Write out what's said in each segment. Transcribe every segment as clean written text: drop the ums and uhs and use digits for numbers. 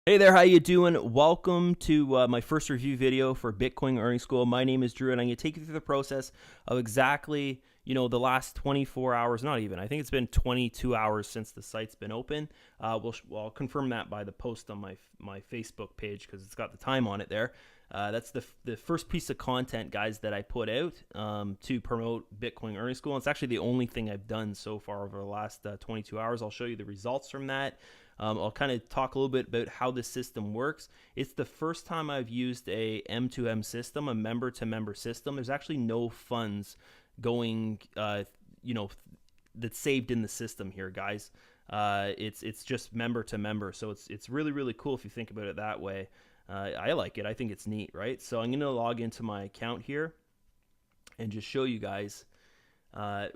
Hey there, how you doing? Welcome to my first review video for Bitcoin Earning School. My name is Drew, and I'm going to take you through the process of exactly, the last 24 hours, not even. I think it's been 22 hours since the site's been open. I'll confirm that by the post on my Facebook page because it's got the time on it there. That's the first piece of content, guys, that I put out to promote Bitcoin Earning School. And it's actually the only thing I've done so far over the last 22 hours. I'll show you the results from that. I'll kind of talk a little bit about how the system works. It's the first time I've used a M2M system, a member-to-member system. There's actually no funds going, that's saved in the system here, guys. It's just member-to-member, so it's really, really cool if you think about it that way. I like it. I think it's neat, right? So I'm going to log into my account here and just show you guys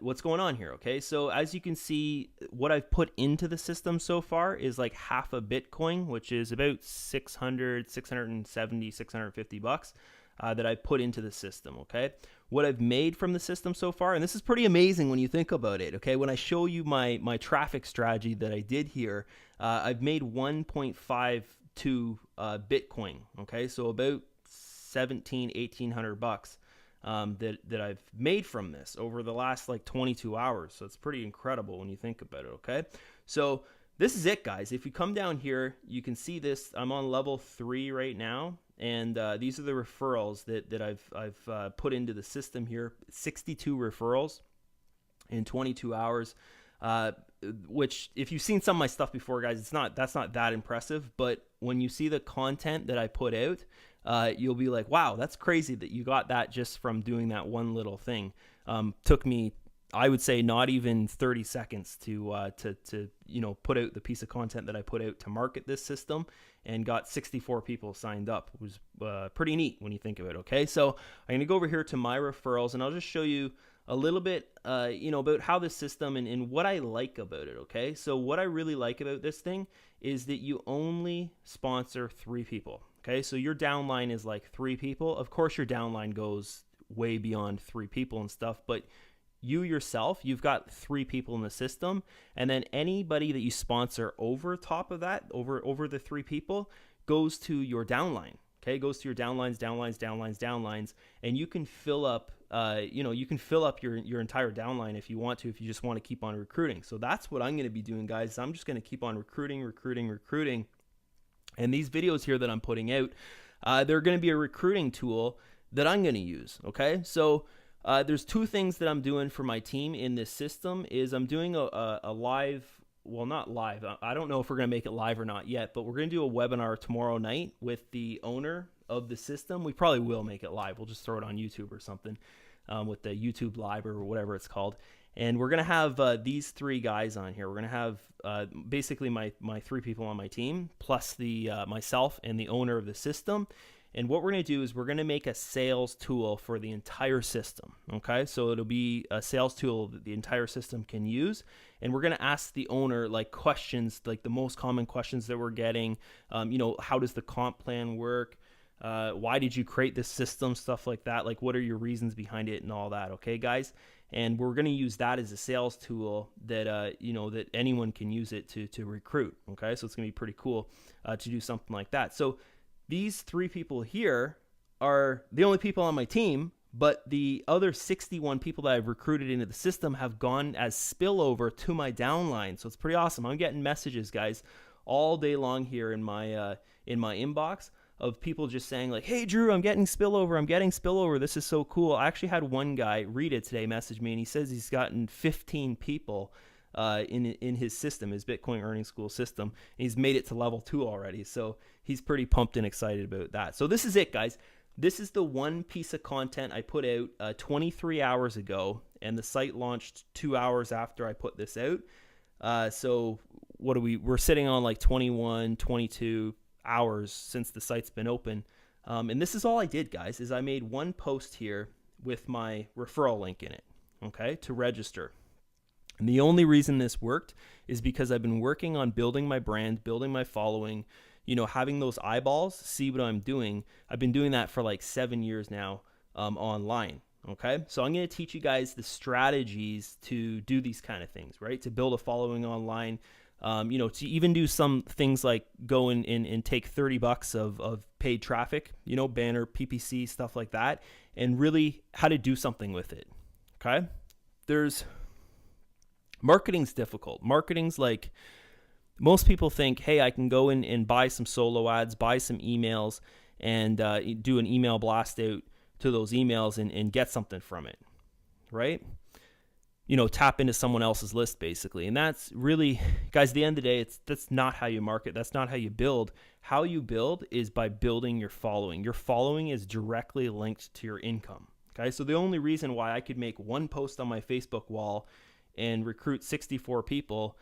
what's going on here. Okay, so as you can see, what I've put into the system so far is like half a Bitcoin, which is about 650 bucks that I put into the system. Okay, what I've made from the system so far, and this is pretty amazing when you think about it. Okay, when I show you my traffic strategy that I did here, I've made 1.52 Bitcoin. Okay, so about 1,800 bucks. That I've made from this over the last like 22 hours. So it's pretty incredible when you think about it, okay? So this is it, guys. If you come down here, you can see this. I'm on level 3 right now, and these are the referrals that I've put into the system here. 62 referrals in 22 hours. Which, if you've seen some of my stuff before, guys, that's not that impressive. But when you see the content that I put out, you'll be like, wow, that's crazy that you got that just from doing that one little thing. Took me, I would say, not even 30 seconds to put out the piece of content that I put out to market this system, and got 64 people signed up. It was pretty neat when you think of it. Okay, so I'm gonna go over here to my referrals, and I'll just show you a little bit, about how this system and what I like about it. Okay, so what I really like about this thing is that you only sponsor 3 people. Okay, so your downline is like 3 people. Of course, your downline goes way beyond 3 people and stuff, but you yourself, you've got 3 people in the system, and then anybody that you sponsor over top of that, over the 3 people, goes to your downline. Okay, goes to your downlines, and you can fill up, your entire downline if you want to, if you just want to keep on recruiting. So that's what I'm going to be doing, guys. I'm just going to keep on recruiting. And these videos here that I'm putting out, they're going to be a recruiting tool that I'm going to use. Okay, so there's 2 things that I'm doing for my team in this system. Is I'm doing a live, well, not live, I don't know if we're going to make it live or not yet, but we're going to do a webinar tomorrow night with the owner of the system. We probably will make it live. We'll just throw it on YouTube or something, with the YouTube Live or whatever it's called. And we're going to have these 3 guys on here. We're going to have basically my 3 people on my team, plus the myself and the owner of the system. And what we're going to do is we're going to make a sales tool for the entire system. Okay, so it'll be a sales tool that the entire system can use. And we're going to ask the owner like questions, like the most common questions that we're getting. How does the comp plan work? Why did you create this system? Stuff like that. Like, what are your reasons behind it and all that? Okay, guys. And we're going to use that as a sales tool that that anyone can use it to recruit. Okay, so it's going to be pretty cool to do something like that. So these 3 people here are the only people on my team, but the other 61 people that I've recruited into the system have gone as spillover to my downline. So it's pretty awesome. I'm getting messages, guys, all day long here in my inbox of people just saying like, hey, Drew, I'm getting spillover. This is so cool. I actually had one guy read it today, message me, and he says he's gotten 15 people in his system, his Bitcoin Earning School system. And he's made it to level 2 already. So he's pretty pumped and excited about that. So this is it, guys. This is the one piece of content I put out 23 hours ago, and the site launched 2 hours after I put this out. So what we're sitting on like 21, 22 hours since the site's been open. And this is all I did, guys, is I made one post here with my referral link in it, okay, to register. And the only reason this worked is because I've been working on building my brand, building my following, having those eyeballs, see what I'm doing. I've been doing that for like 7 years now online. Okay, so I'm going to teach you guys the strategies to do these kind of things, right? To build a following online, To even do some things like go in and take $30 of paid traffic, banner, PPC, stuff like that, and really how to do something with it. Okay. Marketing's difficult. Marketing's like, most people think, hey, I can go in and buy some solo ads, buy some emails, and do an email blast out to those emails and get something from it, right? Tap into someone else's list, basically. And that's really, guys, at the end of the day, that's not how you market. That's not how you build. How you build is by building your following. Your following is directly linked to your income. Okay, so the only reason why I could make one post on my Facebook wall and recruit 64 people,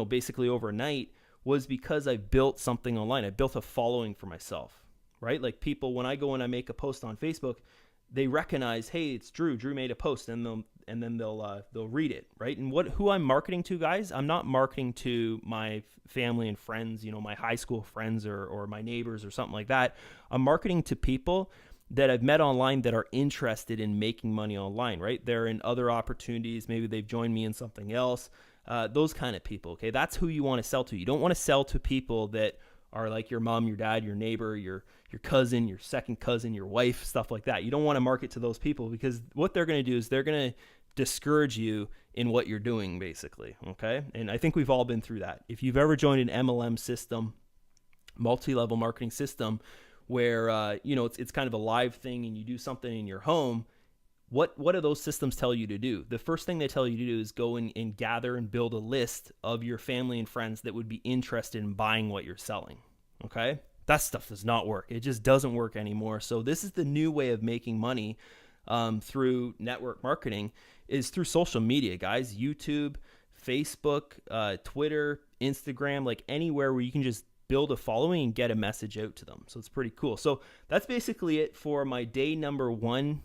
basically overnight, was because I built something online. I built a following for myself, right? Like people, when I go and I make a post on Facebook, they recognize, hey, it's Drew. Drew made a post, and then they'll read it, right? And who I'm marketing to, guys, I'm not marketing to my family and friends, my high school friends or my neighbors or something like that. I'm marketing to people that I've met online that are interested in making money online, right? They're in other opportunities. Maybe they've joined me in something else. Those kind of people, okay? That's who you want to sell to. You don't want to sell to people that are like your mom, your dad, your neighbor, your cousin, your second cousin, your wife, stuff like that. You don't want to market to those people, because what they're going to do is they're going to discourage you in what you're doing, basically, okay? And I think we've all been through that. If you've ever joined an MLM system, multi-level marketing system, where it's kind of a live thing and you do something in your home, what do those systems tell you to do? The first thing they tell you to do is go and gather and build a list of your family and friends that would be interested in buying what you're selling, okay? That stuff does not work. It just doesn't work anymore. So this is the new way of making money through network marketing, is through social media, guys. YouTube, Facebook, Twitter, Instagram, like anywhere where you can just build a following and get a message out to them. So it's pretty cool. So that's basically it for my day number 1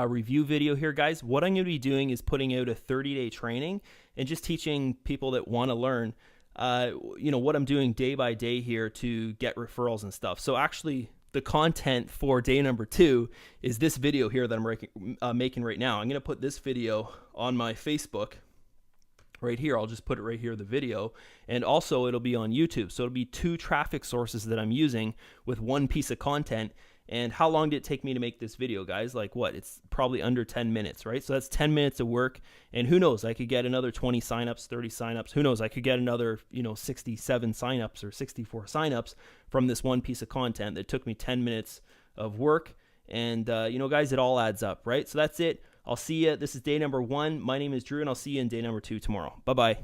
review video here, guys. What I'm going to be doing is putting out a 30-day training and just teaching people that want to learn what I'm doing day by day here to get referrals and stuff. So actually, the content for day number 2 is this video here that I'm making right now. I'm going to put this video on my Facebook right here. I'll just put it right here, the video, and also it'll be on YouTube. So it'll be 2 traffic sources that I'm using with one piece of content. And how long did it take me to make this video, guys? Like what? It's probably under 10 minutes, right? So that's 10 minutes of work. And who knows? I could get another 20 signups, 30 signups. Who knows? I could get another, 67 signups or 64 signups from this one piece of content that took me 10 minutes of work. And, guys, it all adds up, right? So that's it. I'll see you. This is day number 1. My name is Drew, and I'll see you in day number 2 tomorrow. Bye-bye.